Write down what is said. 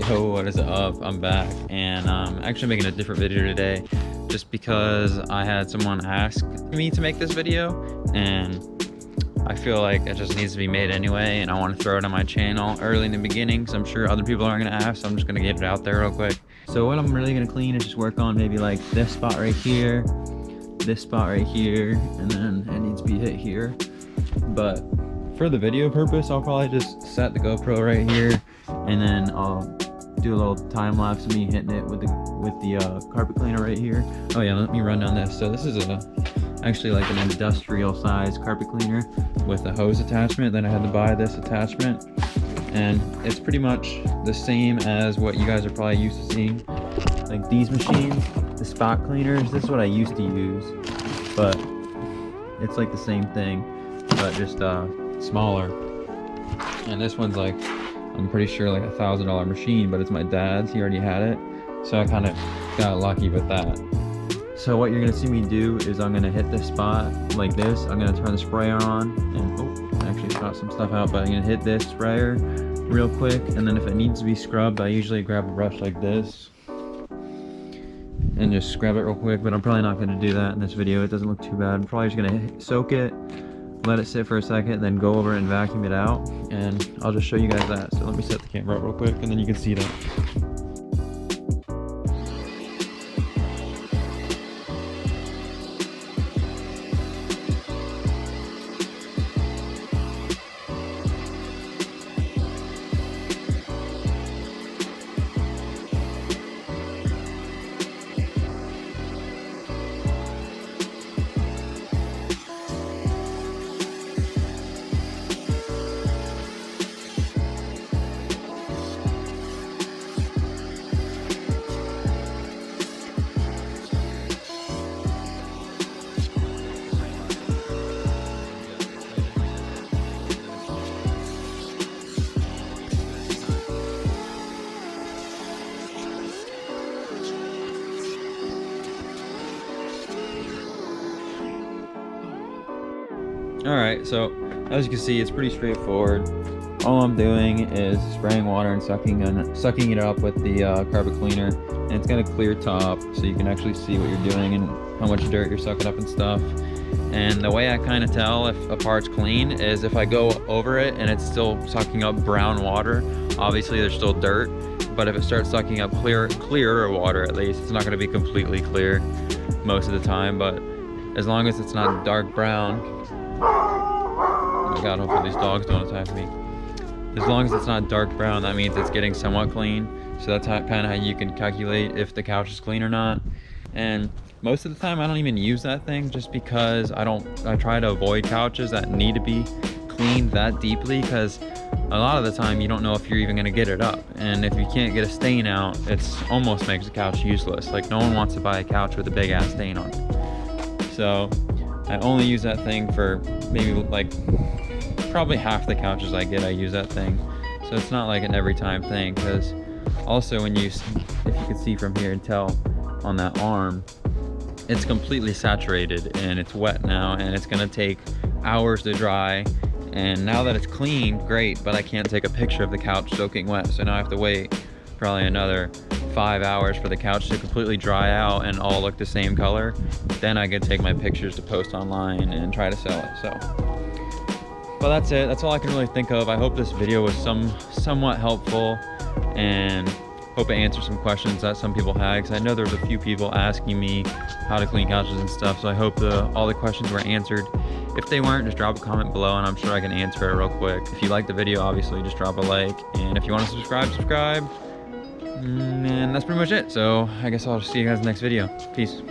Yo, what is up? I'm back, and I'm actually making a different video today just because I had someone ask me to make this video, and I feel like it just needs to be made anyway, and I want to throw it on my channel early in the beginning because I'm sure other people aren't going to ask, so I'm just going to get it out there real quick. So what I'm really going to clean is just work on maybe like this spot right here, this spot right here, and then it needs to be hit here. But for the video purpose, I'll probably just set the GoPro right here, and then I'll do a little time lapse of me hitting it with the carpet cleaner right here. Oh yeah, let me run down this. So this is actually like an industrial size carpet cleaner with a hose attachment. Then I had to buy this attachment, and it's pretty much the same as what you guys are probably used to seeing. Like these machines, the spot cleaners, this is what I used to use, but it's like the same thing, but just smaller. And this one's like, I'm pretty sure like $1,000 machine, but it's my dad's. He already had it, so I kind of got lucky with that. So what you're gonna see me do is I'm gonna hit this spot like this. I'm gonna turn the sprayer on, and oh, I actually shot some stuff out, but I'm gonna hit this sprayer real quick, and then if it needs to be scrubbed, I usually grab a brush like this and just scrub it real quick, but I'm probably not gonna do that in this video. It doesn't look too bad. I'm probably just gonna soak it, let it sit for a second, then go over and vacuum it out, and I'll just show you guys that. So let me set the camera up real quick, and then you can see that. Alright, so as you can see, it's pretty straightforward. All I'm doing is spraying water and sucking it up with the carpet cleaner, and it's gonna clear top so you can actually see what you're doing and how much dirt you're sucking up and stuff. And the way I kind of tell if a part's clean is if I go over it and it's still sucking up brown water, obviously there's still dirt, but if it starts sucking up clearer water, at least, it's not going to be completely clear most of the time, but as long as it's not dark brown. Oh my god, hopefully these dogs don't attack me. As long as it's not dark brown, that means it's getting somewhat clean. So that's kind of how you can calculate if the couch is clean or not. And most of the time I don't even use that thing, just because I try to avoid couches that need to be cleaned that deeply, because a lot of the time you don't know if you're even going to get it up, and if you can't get a stain out, it's almost makes the couch useless. Like, no one wants to buy a couch with a big ass stain on it. So I only use that thing for maybe like probably half the couches I get, I use that thing. So it's not like an every time thing, because also when if you can see from here and tell on that arm, it's completely saturated and it's wet now, and it's gonna take hours to dry. And now that it's clean, great, but I can't take a picture of the couch soaking wet, so now I have to wait probably another 5 hours for the couch to completely dry out and all look the same color. Then I can take my pictures to post online and try to sell it. So, well, that's it. That's all I can really think of. I hope this video was somewhat helpful, and hope it answered some questions that some people had, because I know there's a few people asking me how to clean couches and stuff, so I hope all the questions were answered. If they weren't, just drop a comment below and I'm sure I can answer it real quick. If you like the video, obviously just drop a like, and if you want to subscribe. And that's pretty much it. So I guess I'll see you guys in the next video. Peace.